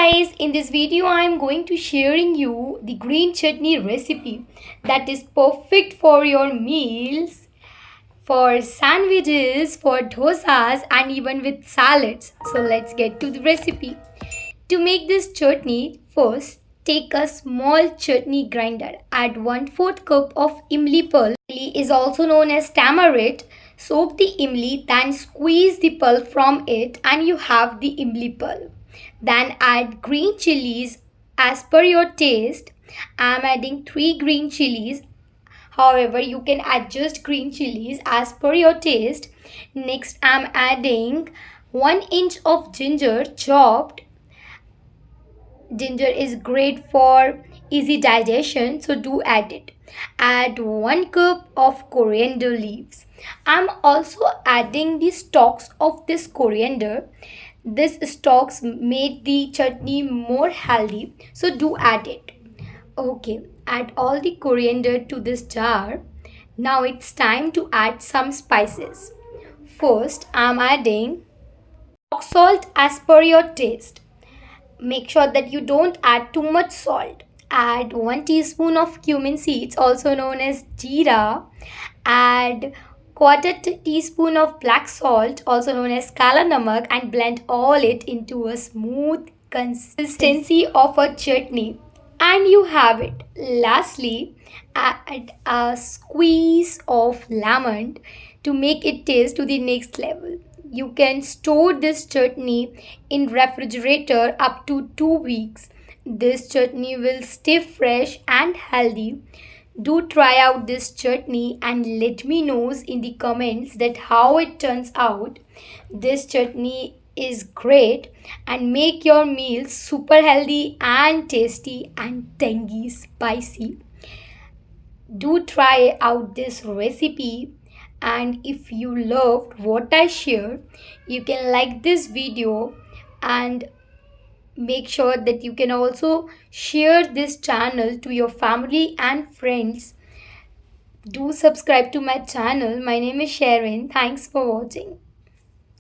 guys, in this video I am going to sharing you the green chutney recipe that is perfect for your meals, for sandwiches, for dosas and even with salads. So let's get to the recipe. To make this chutney, first take a small chutney grinder. Add 1/4 cup of imli pulp. Imli is also known as tamarind. Soak the imli, then squeeze the pulp from it and you have the imli pulp. Then add green chilies as per your taste. I am adding 3 green chilies. However, you can adjust green chilies as per your taste. Next, I am adding 1 inch of ginger chopped. Ginger is great for easy digestion, so do add it. Add 1 cup of coriander leaves. I'm also adding the stalks of this coriander. This stalks made the chutney more healthy, so do add it. Okay, add all the coriander to this jar. Now it's time to add some spices. First, I'm adding rock salt as per your taste. Make sure that you don't add too much salt. Add 1 teaspoon of cumin seeds, also known as jeera. Add quarter teaspoon of black salt, also known as kala namak, and blend all it into a smooth consistency of a chutney. And you have it. Lastly, add a squeeze of lemon to make it taste to the next level. You can store this chutney in refrigerator up to 2 weeks. This chutney will stay fresh and healthy. Do try out this chutney and let me know in the comments that how it turns out. This chutney is great and make your meals super healthy and tasty and tangy spicy. Do try out this recipe, and if you loved what I shared, you can like this video and make sure that you can also share this channel to your family and friends. Do subscribe to my channel. My name is Sharon. Thanks for watching.